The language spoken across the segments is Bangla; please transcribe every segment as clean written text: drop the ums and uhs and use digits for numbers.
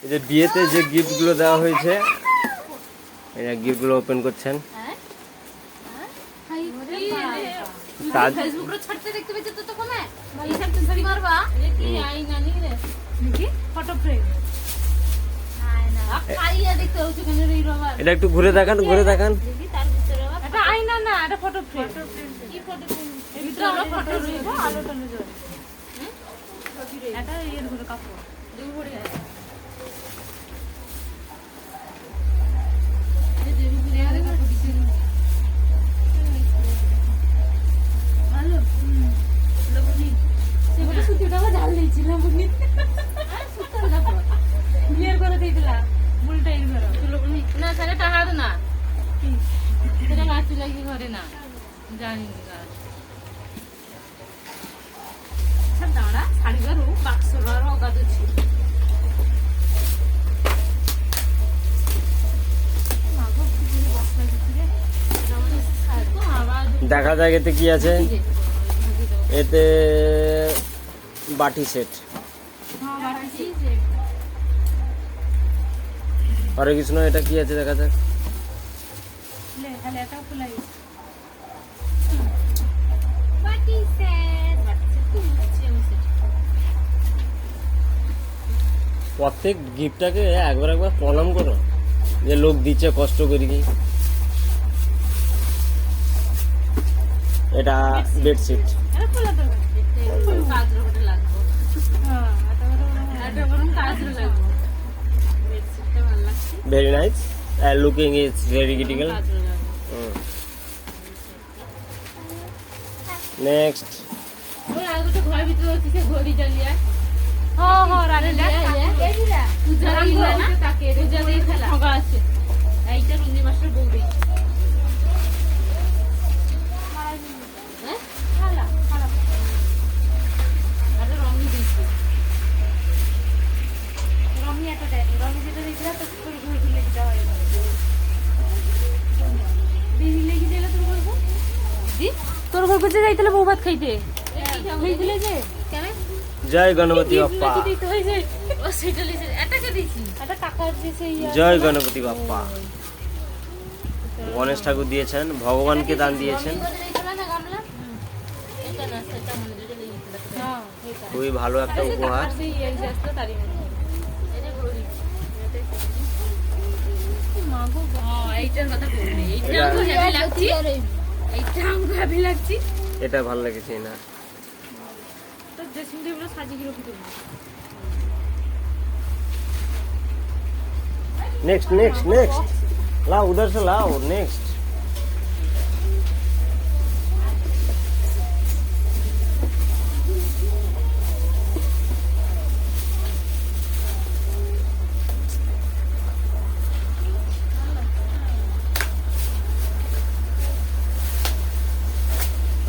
এই যে বিয়েতে যে গিফটগুলো দেওয়া হয়েছে, এরা গিফটগুলো ওপেন করছেন। এটা একটু ঘুরে দেখান, ঘুরে দেখান। আয়না না, এটা ফটো ফ্রেম। কি ফটো ফ্রেম? এটা হলো ফটো ফ্রেম, আলো টানো জল। এটা এর ঘরে কাপড় দুই ভরি আছে। এই যে ঘুরে আরে কাপড় দিছে। ভালো লগনি সেটা সুতিটাও জাল দিয়েছিল বুনি। আর সুতার কাপড় বিয়ের করে দিয়েছিলা মুলটা এর ঘরে লগনি না, সারা টাকা না কি সেটা নাচি লাগি ঘরে না জানি না। দাঁড়া শাড়ি ঘর বাক্স ঘর অগাধুছি দেখা যাক এতে কি আছে। এতে বাটি সেট। হরে কৃষ্ণ, এটা কি আছে দেখা যাক। প্রত্যেক গিফটটাকে একবার একবার প্রণাম করো, যে লোক দিচ্ছে কষ্ট করি। এটা bedsheet. Very nice, looking is very critical. Next ঘরের ভিতরে হচ্ছে ঘড়ি জ্বালিয়ে হ্যাঁ হ্যাঁ রানিলা এইটা পূজা দিলা না তাকে পূজা দিয়ে খেলা লগা আছে। এইটা রুনি মাস্টার বউ দিই হ্যাঁ খালা খালা আরে রঙি দিছি রঙি এটা দেয় রঙি যেটা দিছিলা তো তোর ঘর দিলে দিতে হয় দিদি লেগে দিলে তোর ঘর দিদি তোর ঘর কোথায় যাইতলে বউ ভাত খাইতে হইছিলে যে কেন জয় গণপতি বাপ্পা। জয় গণপতি বাপ্পা। গণেশ ঠাকুর দিয়েছেন, ভগবানকে দান দিয়েছেন। খুবই ভালো একটা উপহার। এটা ভালো লেগেছে না? नेक्स्ट नेक्स्ट नेक्स्ट लाओ, उधर से लाओ। नेक्स्ट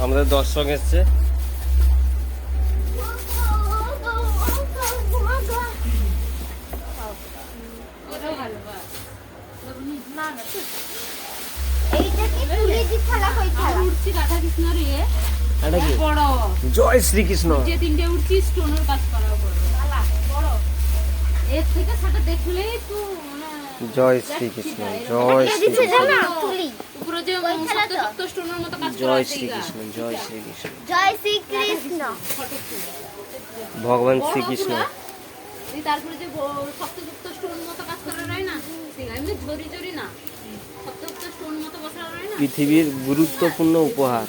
আমাদের দর্শক এসেছে। জয় শ্রীকৃষ্ণ। যে তিনটে উঠছি স্টোনের কাজ করা বড় এর থেকে সেটা দেখলেই তো জয় শ্রীকৃষ্ণ, জয় শ্রীকৃষ্ণ। উপরে যে সপ্ত স্টোনের মতো কাজ করা জয় শ্রীকৃষ্ণ, জয় শ্রীকৃষ্ণ, জয় শ্রীকৃষ্ণ। ভগবান শ্রীকৃষ্ণ। তারপরে যে সপ্তযুক্ত স্টোনের মতো কাজ করা হয় না, এমনি ঝরি ঝরি না, সপ্তযুক্ত স্টোন মতো বসা হয় না। পৃথিবীর গুরুত্বপূর্ণ উপহার।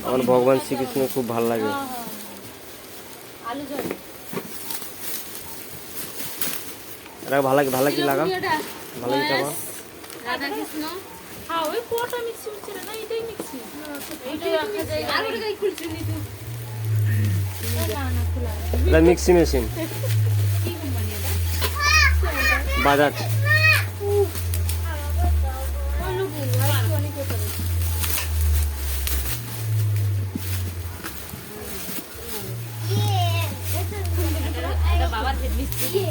আমার ভগবান শ্রীকৃষ্ণ খুব ভালো লাগে। এটা ভালো লাগে, ভালো কি লাগা, ভালো কি লাগা। রাধা কৃষ্ণ হ্যাঁ ওই কোটা মিক্সি হচ্ছে না, এটাই মিক্সি এইটাই রাখা যায়। আর ওটা গাই খুলছিস নি তুই? না না খোলা এটা মিক্সি মেশিন। কি কোম্পানি এটা? বাজাজ। এটা বাবার হেড মিস্ত্রি।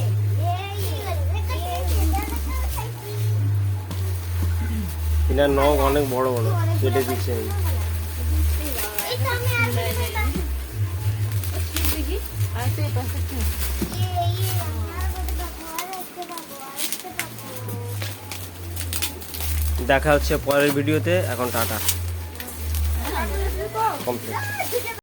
এটার নখ অনেক বড় বড়, কেটে দিচ্ছে। দেখি আর তো এই পাশে দেখা হচ্ছে পরের ভিডিওতে। এখন টাটা, কমপ্লিট।